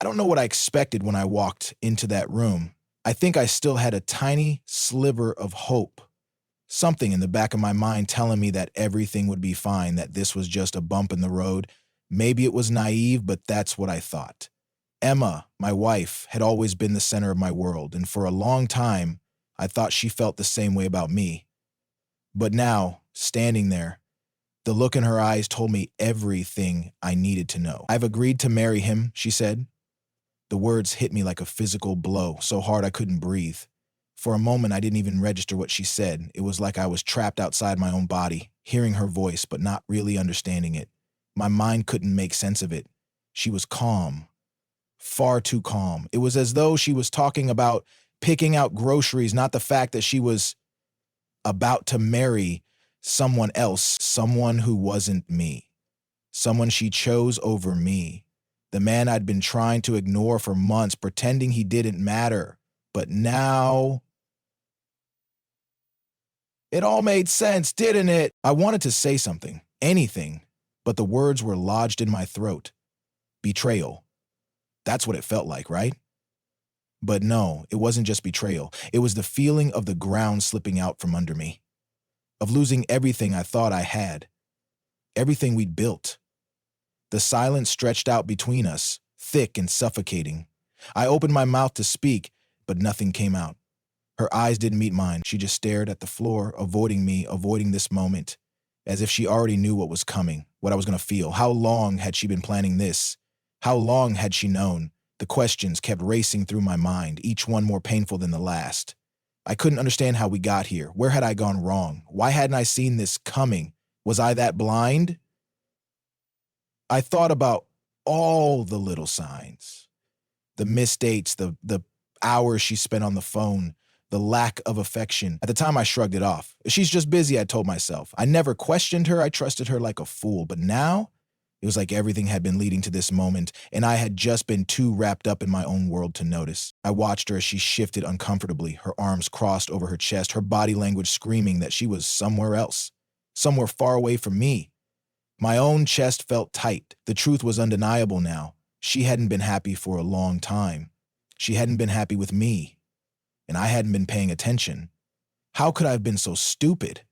I don't know what I expected when I walked into that room. I think I still had a tiny sliver of hope, something in the back of my mind telling me that everything would be fine, that this was just a bump in the road. Maybe it was naive, but that's what I thought. Emma, my wife, had always been the center of my world, and for a long time, I thought she felt the same way about me. But now, standing there, the look in her eyes told me everything I needed to know. "I've agreed to marry him," she said. The words hit me like a physical blow, so hard I couldn't breathe. For a moment, I didn't even register what she said. It was like I was trapped outside my own body, hearing her voice, but not really understanding it. My mind couldn't make sense of it. She was calm, far too calm. It was as though she was talking about picking out groceries, not the fact that she was about to marry someone else, someone who wasn't me, someone she chose over me, the man I'd been trying to ignore for months, pretending he didn't matter. But now, it all made sense, didn't it? I wanted to say something, anything, but the words were lodged in my throat. Betrayal. That's what it felt like, right? But no, it wasn't just betrayal. It was the feeling of the ground slipping out from under me, of losing everything I thought I had, everything we'd built. The silence stretched out between us, thick and suffocating. I opened my mouth to speak, but nothing came out. Her eyes didn't meet mine. She just stared at the floor, avoiding me, avoiding this moment, as if she already knew what was coming, what I was going to feel. How long had she been planning this? How long had she known? The questions kept racing through my mind, each one more painful than the last. I couldn't understand how we got here. Where had I gone wrong? Why hadn't I seen this coming? Was I that blind? I thought about all the little signs. The missed dates, the hours she spent on the phone, the lack of affection. At the time, I shrugged it off. She's just busy, I told myself. I never questioned her. I trusted her like a fool. But now, it was like everything had been leading to this moment, and I had just been too wrapped up in my own world to notice. I watched her as she shifted uncomfortably, her arms crossed over her chest, her body language screaming that she was somewhere else, somewhere far away from me. My own chest felt tight. The truth was undeniable now. She hadn't been happy for a long time. She hadn't been happy with me, and I hadn't been paying attention. How could I have been so stupid?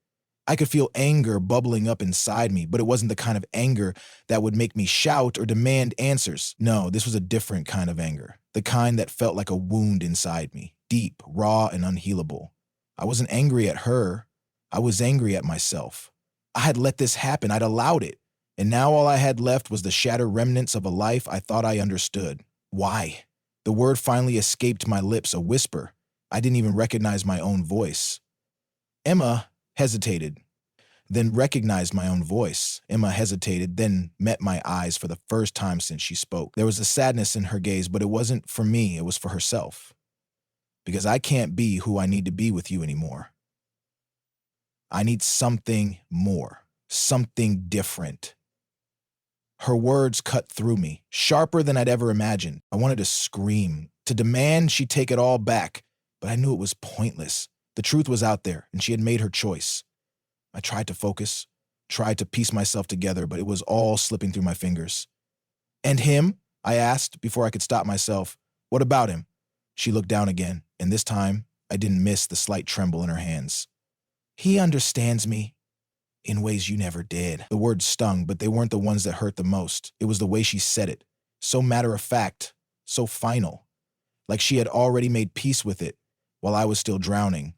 I could feel anger bubbling up inside me, but it wasn't the kind of anger that would make me shout or demand answers. No, this was a different kind of anger, the kind that felt like a wound inside me, deep, raw, and unhealable. I wasn't angry at her. I was angry at myself. I had let this happen. I'd allowed it. And now all I had left was the shattered remnants of a life I thought I understood. Why? The word finally escaped my lips, a whisper. I didn't even recognize my own voice. Emma hesitated, then recognized my own voice. Emma hesitated, then met my eyes for the first time since she spoke. There was a sadness in her gaze, but it wasn't for me, it was for herself. Because I can't be who I need to be with you anymore. I need something more, something different. Her words cut through me, sharper than I'd ever imagined. I wanted to scream, to demand she take it all back, but I knew it was pointless. The truth was out there, and she had made her choice. I tried to focus, tried to piece myself together, but it was all slipping through my fingers. "And him?" I asked before I could stop myself. "What about him?" She looked down again, and this time I didn't miss the slight tremble in her hands. "He understands me in ways you never did." The words stung, but they weren't the ones that hurt the most. It was the way she said it, so matter-of-fact, so final, like she had already made peace with it while I was still drowning.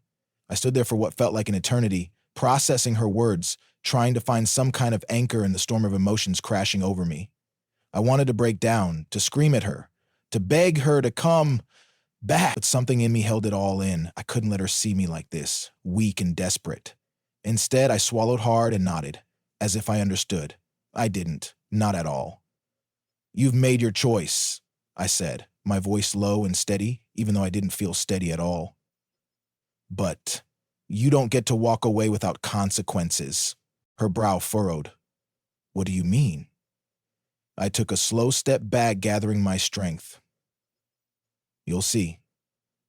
I stood there for what felt like an eternity, processing her words, trying to find some kind of anchor in the storm of emotions crashing over me. I wanted to break down, to scream at her, to beg her to come back, but something in me held it all in. I couldn't let her see me like this, weak and desperate. Instead, I swallowed hard and nodded, as if I understood. I didn't, not at all. "You've made your choice," I said, my voice low and steady, even though I didn't feel steady at all. "But you don't get to walk away without consequences." Her brow furrowed. "What do you mean?" I took a slow step back, gathering my strength. "You'll see,"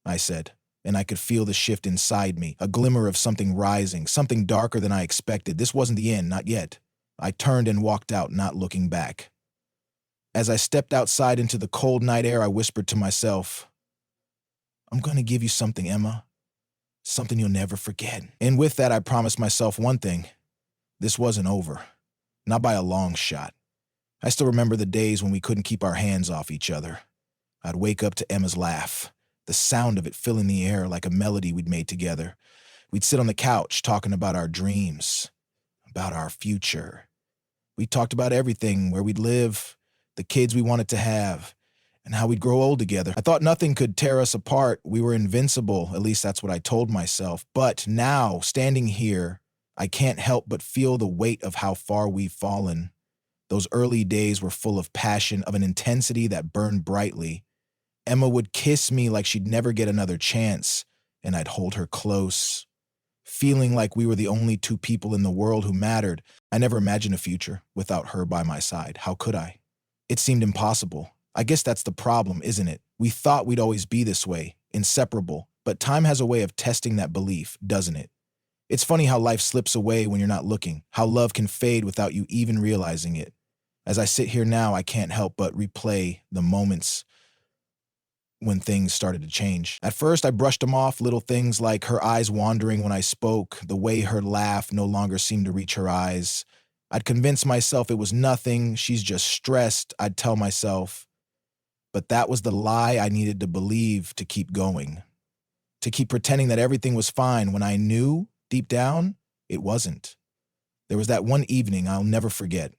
I said, and I could feel the shift inside me, a glimmer of something rising, something darker than I expected. This wasn't the end, not yet. I turned and walked out, not looking back. As I stepped outside into the cold night air, I whispered to myself, I'm going to give you something, Emma. Something you'll never forget. And with that, I promised myself one thing. This wasn't over. Not by a long shot. I still remember the days when we couldn't keep our hands off each other. I'd wake up to Emma's laugh, the sound of it filling the air like a melody we'd made together. We'd sit on the couch talking about our dreams, about our future. We talked about everything, where we'd live, the kids we wanted to have, and how we'd grow old together. I thought nothing could tear us apart. We were invincible, at least that's what I told myself. But now, standing here, I can't help but feel the weight of how far we've fallen. Those early days were full of passion, of an intensity that burned brightly. Emma would kiss me like she'd never get another chance, and I'd hold her close, feeling like we were the only two people in the world who mattered. I never imagined a future without her by my side. How could I? It seemed impossible. I guess that's the problem, isn't it? We thought we'd always be this way, inseparable, but time has a way of testing that belief, doesn't it? It's funny how life slips away when you're not looking, how love can fade without you even realizing it. As I sit here now, I can't help but replay the moments when things started to change. At first, I brushed them off, little things like her eyes wandering when I spoke, the way her laugh no longer seemed to reach her eyes. I'd convince myself it was nothing, she's just stressed, I'd tell myself. But that was the lie I needed to believe to keep going, to keep pretending that everything was fine when I knew, deep down, it wasn't. There was that one evening I'll never forget.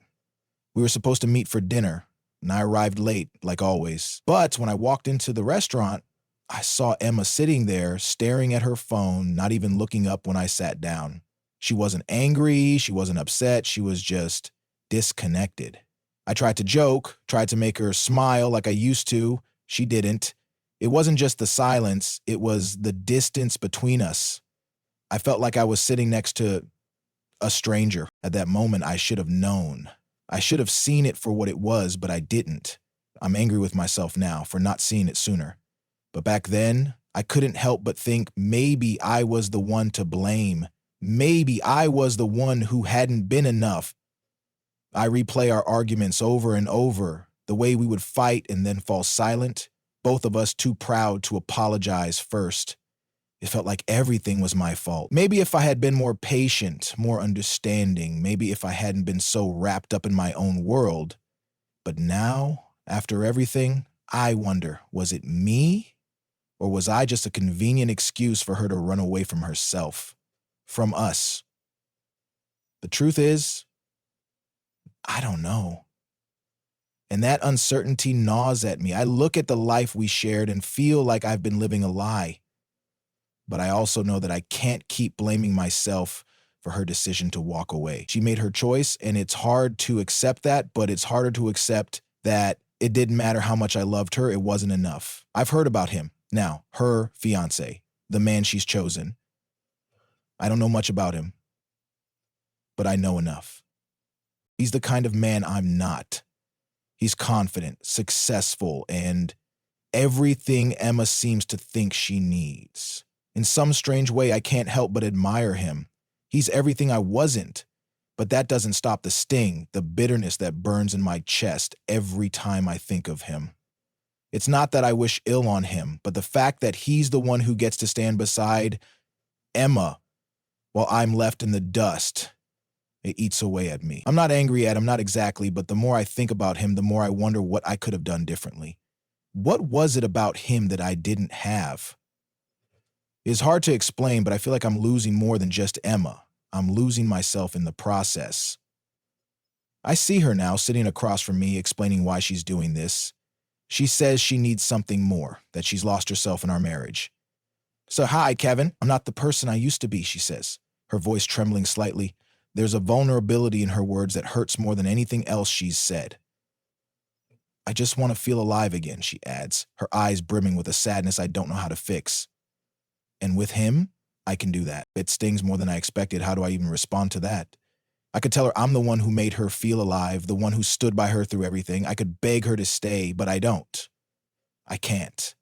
We were supposed to meet for dinner, and I arrived late, like always. But when I walked into the restaurant, I saw Emma sitting there, staring at her phone, not even looking up when I sat down. She wasn't angry, she wasn't upset, she was just disconnected. I tried to joke, tried to make her smile like I used to. She didn't. It wasn't just the silence, it was the distance between us. I felt like I was sitting next to a stranger. At that moment, I should have known. I should have seen it for what it was, but I didn't. I'm angry with myself now for not seeing it sooner. But back then, I couldn't help but think maybe I was the one to blame. Maybe I was the one who hadn't been enough. I replay our arguments over and over, the way we would fight and then fall silent, both of us too proud to apologize first. It felt like everything was my fault. Maybe if I had been more patient, more understanding, maybe if I hadn't been so wrapped up in my own world. But now, after everything, I wonder, was it me? Or was I just a convenient excuse for her to run away from herself? From us? The truth is, I don't know. And that uncertainty gnaws at me. I look at the life we shared and feel like I've been living a lie. But I also know that I can't keep blaming myself for her decision to walk away. She made her choice, and it's hard to accept that, but it's harder to accept that it didn't matter how much I loved her, it wasn't enough. I've heard about him. Now, her fiancé, the man she's chosen. I don't know much about him, but I know enough. He's the kind of man I'm not. He's confident, successful, and everything Emma seems to think she needs. In some strange way, I can't help but admire him. He's everything I wasn't. But that doesn't stop the sting, the bitterness that burns in my chest every time I think of him. It's not that I wish ill on him, but the fact that he's the one who gets to stand beside Emma while I'm left in the dust, it eats away at me. I'm not angry at him, not exactly, but the more I think about him, the more I wonder what I could have done differently. What was it about him that I didn't have? It's hard to explain, but I feel like I'm losing more than just Emma. I'm losing myself in the process. I see her now sitting across from me explaining why she's doing this. She says she needs something more, that she's lost herself in our marriage. So, hi, Kevin. I'm not the person I used to be, she says, her voice trembling slightly. There's a vulnerability in her words that hurts more than anything else she's said. I just want to feel alive again, she adds, her eyes brimming with a sadness I don't know how to fix. And with him, I can do that. It stings more than I expected. How do I even respond to that? I could tell her I'm the one who made her feel alive, the one who stood by her through everything. I could beg her to stay, but I don't. I can't.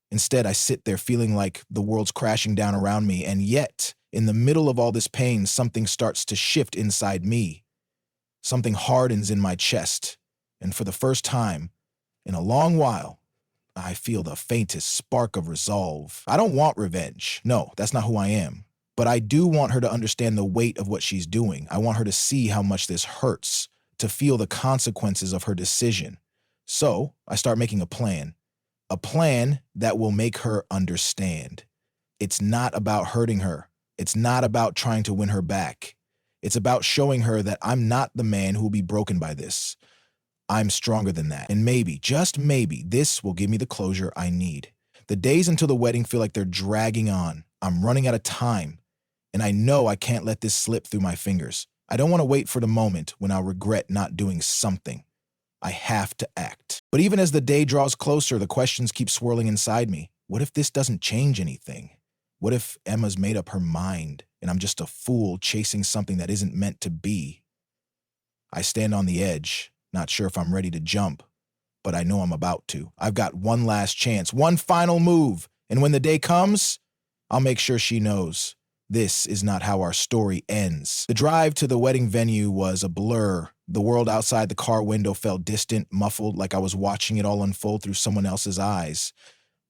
Instead, I sit there feeling like the world's crashing down around me, and yet, in the middle of all this pain, something starts to shift inside me. Something hardens in my chest. And for the first time in a long while, I feel the faintest spark of resolve. I don't want revenge. No, that's not who I am. But I do want her to understand the weight of what she's doing. I want her to see how much this hurts, to feel the consequences of her decision. So I start making a plan that will make her understand. It's not about hurting her. It's not about trying to win her back. It's about showing her that I'm not the man who will be broken by this. I'm stronger than that. And maybe, just maybe, this will give me the closure I need. The days until the wedding feel like they're dragging on. I'm running out of time. And I know I can't let this slip through my fingers. I don't want to wait for the moment when I'll regret not doing something. I have to act. But even as the day draws closer, the questions keep swirling inside me. What if this doesn't change anything? What if Emma's made up her mind and I'm just a fool chasing something that isn't meant to be? I stand on the edge, not sure if I'm ready to jump, but I know I'm about to. I've got one last chance, one final move, and when the day comes, I'll make sure she knows. This is not how our story ends. The drive to the wedding venue was a blur. The world outside the car window felt distant, muffled, like I was watching it all unfold through someone else's eyes.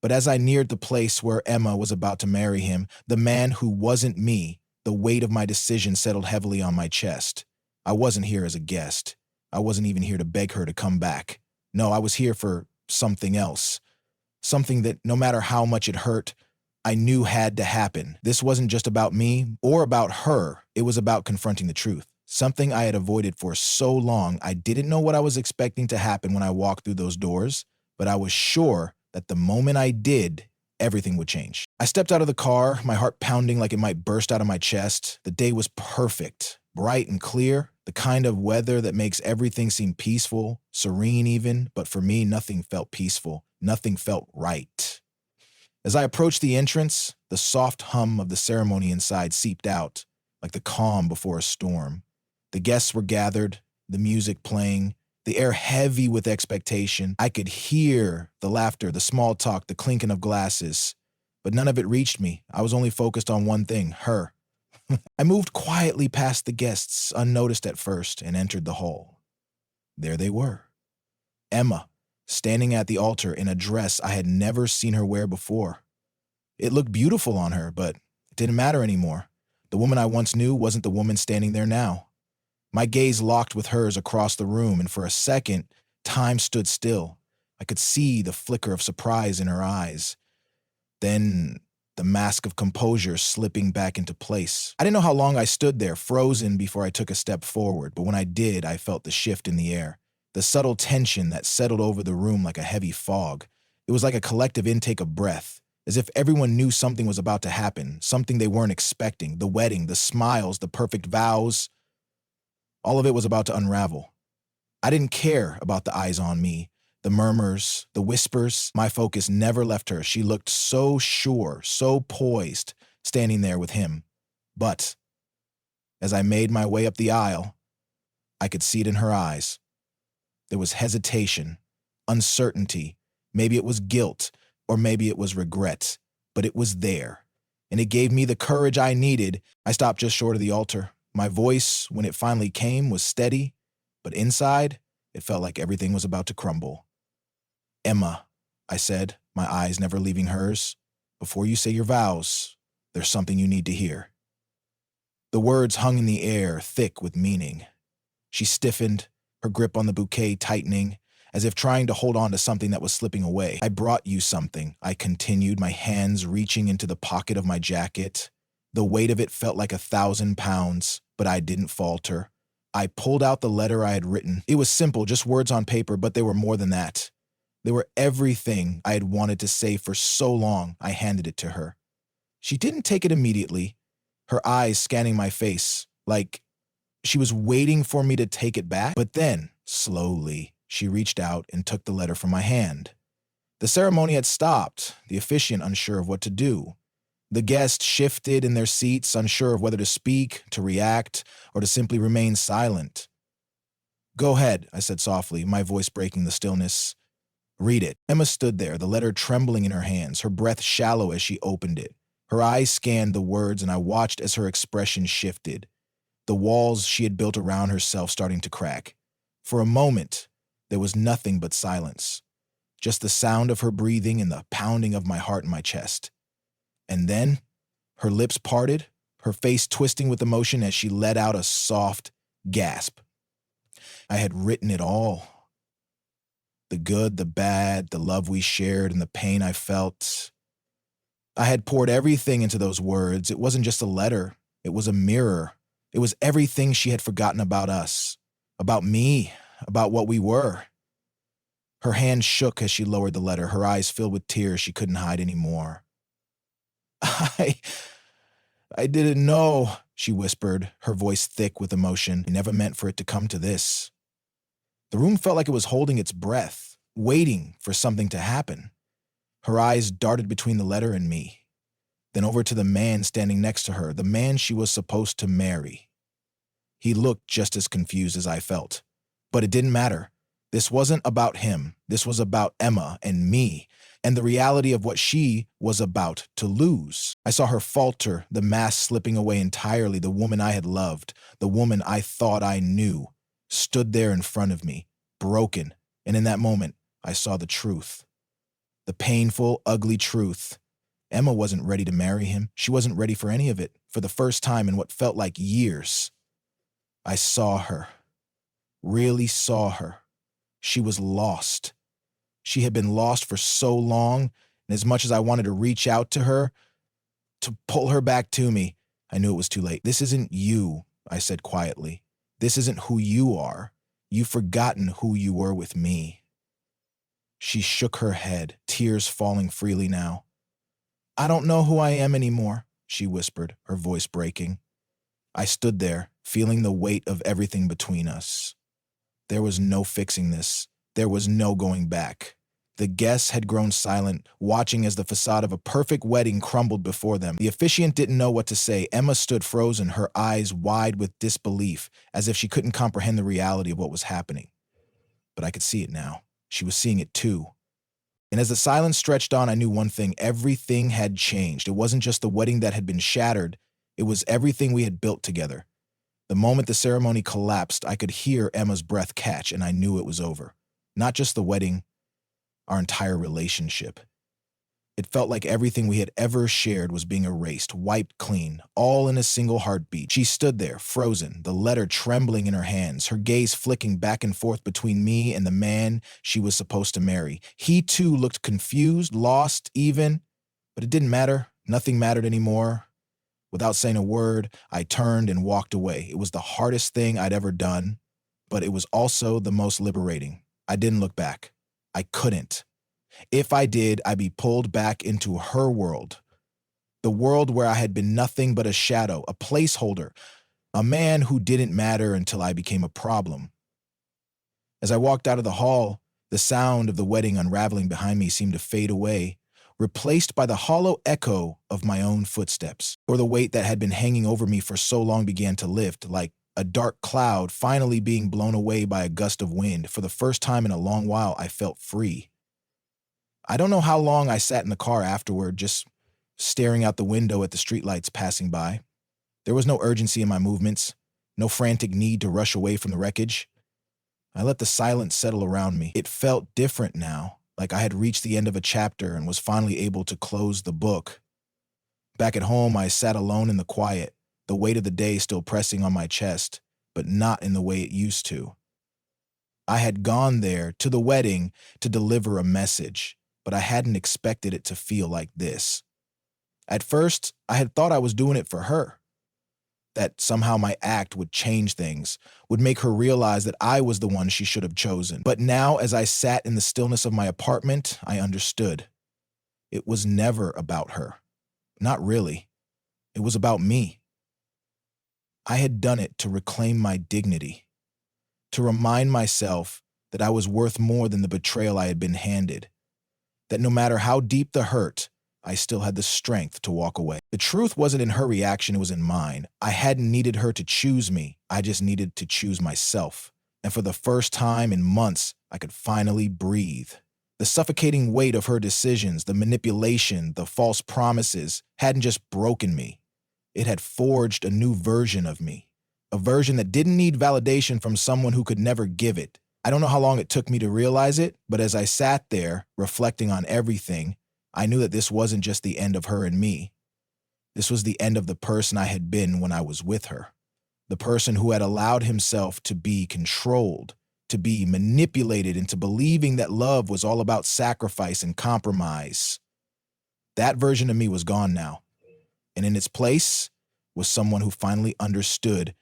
But as I neared the place where Emma was about to marry him, the man who wasn't me, the weight of my decision settled heavily on my chest. I wasn't here as a guest. I wasn't even here to beg her to come back. No, I was here for something else. Something that, no matter how much it hurt, I knew had to happen. This wasn't just about me or about her. It was about confronting the truth. Something I had avoided for so long. I didn't know what I was expecting to happen when I walked through those doors, but I was sure that the moment I did, everything would change. I stepped out of the car, my heart pounding like it might burst out of my chest. The day was perfect, bright and clear, the kind of weather that makes everything seem peaceful, serene even, but for me, nothing felt peaceful. Nothing felt right. As I approached the entrance, the soft hum of the ceremony inside seeped out, like the calm before a storm. The guests were gathered, the music playing, the air heavy with expectation. I could hear the laughter, the small talk, the clinking of glasses. But none of it reached me. I was only focused on one thing, her. I moved quietly past the guests, unnoticed at first, and entered the hall. There they were. Emma, standing at the altar in a dress I had never seen her wear before. It looked beautiful on her, but it didn't matter anymore. The woman I once knew wasn't the woman standing there now. My gaze locked with hers across the room, and for a second, time stood still. I could see the flicker of surprise in her eyes. Then, the mask of composure slipping back into place. I didn't know how long I stood there, frozen, before I took a step forward, but when I did, I felt the shift in the air, the subtle tension that settled over the room like a heavy fog. It was like a collective intake of breath, as if everyone knew something was about to happen, something they weren't expecting. The wedding, the smiles, the perfect vows. All of it was about to unravel. I didn't care about the eyes on me, the murmurs, the whispers. My focus never left her. She looked so sure, so poised, standing there with him. But as I made my way up the aisle, I could see it in her eyes. There was hesitation, uncertainty. Maybe it was guilt, or maybe it was regret, but it was there. And it gave me the courage I needed. I stopped just short of the altar. My voice, when it finally came, was steady, but inside, it felt like everything was about to crumble. Emma, I said, my eyes never leaving hers, before you say your vows, there's something you need to hear. The words hung in the air, thick with meaning. She stiffened, her grip on the bouquet tightening, as if trying to hold on to something that was slipping away. I brought you something, I continued, my hands reaching into the pocket of my jacket. The weight of it felt like 1,000 pounds, but I didn't falter. I pulled out the letter I had written. It was simple, just words on paper, but they were more than that. They were everything I had wanted to say for so long. I handed it to her. She didn't take it immediately, her eyes scanning my face, like she was waiting for me to take it back. But then, slowly, she reached out and took the letter from my hand. The ceremony had stopped, the officiant unsure of what to do. The guests shifted in their seats, unsure of whether to speak, to react, or to simply remain silent. Go ahead, I said softly, my voice breaking the stillness. Read it. Emma stood there, the letter trembling in her hands, her breath shallow as she opened it. Her eyes scanned the words, and I watched as her expression shifted, the walls she had built around herself starting to crack. For a moment, There was nothing but silence, just the sound of her breathing and the pounding of my heart in my chest. And then, her lips parted, her face twisting with emotion as she let out a soft gasp. I had written it all. The good, the bad, the love we shared, and the pain I felt. I had poured everything into those words. It wasn't just a letter. It was a mirror. It was everything she had forgotten about us, about me, about what we were. Her hand shook as she lowered the letter, her eyes filled with tears she couldn't hide anymore. I didn't know, she whispered, her voice thick with emotion. I never meant for it to come to this. The room felt like it was holding its breath, waiting for something to happen. Her eyes darted between the letter and me, then over to the man standing next to her, the man she was supposed to marry. He looked just as confused as I felt, but it didn't matter. This wasn't about him. This was about Emma and me, and the reality of what she was about to lose. I saw her falter, the mask slipping away entirely. The woman I had loved, the woman I thought I knew, stood there in front of me, broken, and in that moment, I saw the truth. The painful, ugly truth. Emma wasn't ready to marry him. She wasn't ready for any of it, for the first time in what felt like years. I saw her. Really saw her. She was lost. She had been lost for so long, and as much as I wanted to reach out to her, to pull her back to me, I knew it was too late. This isn't you, I said quietly. This isn't who you are. You've forgotten who you were with me. She shook her head, tears falling freely now. I don't know who I am anymore, she whispered, her voice breaking. I stood there, feeling the weight of everything between us. There was no fixing this. There was no going back. The guests had grown silent, watching as the facade of a perfect wedding crumbled before them. The officiant didn't know what to say. Emma stood frozen, her eyes wide with disbelief, as if she couldn't comprehend the reality of what was happening. But I could see it now. She was seeing it too. And as the silence stretched on, I knew one thing. Everything had changed. It wasn't just the wedding that had been shattered. It was everything we had built together. The moment the ceremony collapsed, I could hear Emma's breath catch, and I knew it was over. Not just the wedding, our entire relationship. It felt like everything we had ever shared was being erased, wiped clean, all in a single heartbeat. She stood there, frozen, the letter trembling in her hands, her gaze flicking back and forth between me and the man she was supposed to marry. He too looked confused, lost even, but it didn't matter. Nothing mattered anymore. Without saying a word, I turned and walked away. It was the hardest thing I'd ever done, but it was also the most liberating. I didn't look back. I couldn't. If I did, I'd be pulled back into her world. The world where I had been nothing but a shadow, a placeholder, a man who didn't matter until I became a problem. As I walked out of the hall, the sound of the wedding unraveling behind me seemed to fade away, replaced by the hollow echo of my own footsteps, or the weight that had been hanging over me for so long began to lift, like a dark cloud finally being blown away by a gust of wind. For the first time in a long while, I felt free. I don't know how long I sat in the car afterward, just staring out the window at the streetlights passing by. There was no urgency in my movements, no frantic need to rush away from the wreckage. I let the silence settle around me. It felt different now, like I had reached the end of a chapter and was finally able to close the book. Back at home, I sat alone in the quiet, the weight of the day still pressing on my chest, but not in the way it used to. I had gone there to the wedding to deliver a message, but I hadn't expected it to feel like this. At first, I had thought I was doing it for her, that somehow my act would change things, would make her realize that I was the one she should have chosen. But now, as I sat in the stillness of my apartment, I understood. It was never about her. Not really. It was about me. I had done it to reclaim my dignity, to remind myself that I was worth more than the betrayal I had been handed, that no matter how deep the hurt, I still had the strength to walk away. The truth wasn't in her reaction, it was in mine. I hadn't needed her to choose me, I just needed to choose myself. And for the first time in months, I could finally breathe. The suffocating weight of her decisions, the manipulation, the false promises, hadn't just broken me. It had forged a new version of me, a version that didn't need validation from someone who could never give it. I don't know how long it took me to realize it, but as I sat there, reflecting on everything, I knew that this wasn't just the end of her and me. This was the end of the person I had been when I was with her. The person who had allowed himself to be controlled, to be manipulated into believing that love was all about sacrifice and compromise. That version of me was gone now, and in its place was someone who finally understood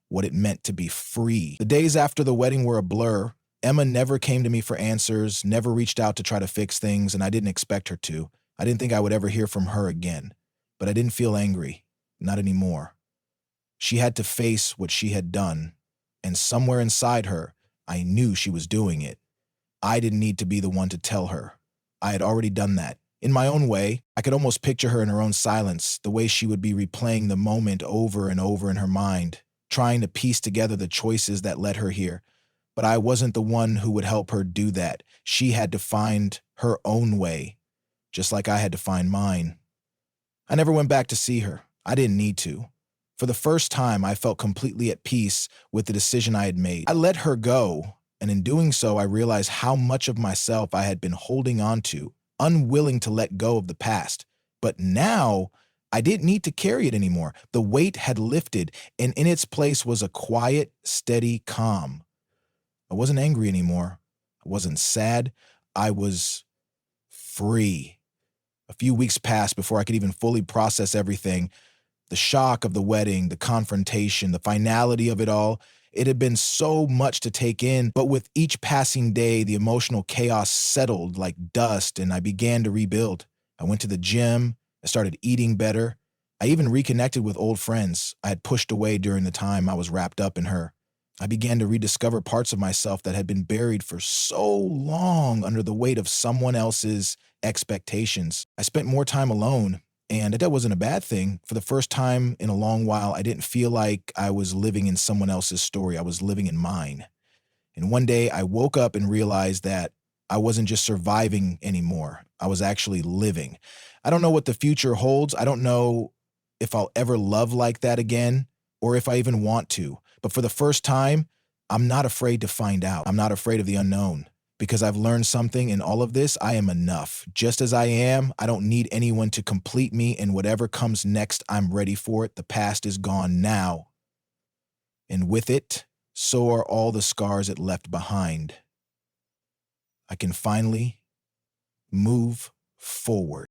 what it meant to be free. The days after the wedding were a blur. Emma never came to me for answers, never reached out to try to fix things, and I didn't expect her to. I didn't think I would ever hear from her again, but I didn't feel angry, not anymore. She had to face what she had done, and somewhere inside her, I knew she was doing it. I didn't need to be the one to tell her. I had already done that. In my own way, I could almost picture her in her own silence, the way she would be replaying the moment over and over in her mind, trying to piece together the choices that led her here. But I wasn't the one who would help her do that. She had to find her own way, just like I had to find mine. I never went back to see her. I didn't need to. For the first time, I felt completely at peace with the decision I had made. I let her go, and in doing so, I realized how much of myself I had been holding on to, unwilling to let go of the past. But now, I didn't need to carry it anymore. The weight had lifted, and in its place was a quiet, steady calm. I wasn't angry anymore. I wasn't sad. I was free. A few weeks passed before I could even fully process everything. The shock of the wedding, the confrontation, the finality of it all. It had been so much to take in, but with each passing day, the emotional chaos settled like dust, and I began to rebuild. I went to the gym. I started eating better. I even reconnected with old friends I had pushed away during the time I was wrapped up in her. I began to rediscover parts of myself that had been buried for so long under the weight of someone else's expectations. I spent more time alone, and that wasn't a bad thing. For the first time in a long while, I didn't feel like I was living in someone else's story. I was living in mine. And one day I woke up and realized that I wasn't just surviving anymore. I was actually living. I don't know what the future holds. I don't know if I'll ever love like that again or if I even want to. But for the first time, I'm not afraid to find out. I'm not afraid of the unknown. Because I've learned something in all of this, I am enough. Just as I am, I don't need anyone to complete me, and whatever comes next, I'm ready for it. The past is gone now. And with it, so are all the scars it left behind. I can finally move forward.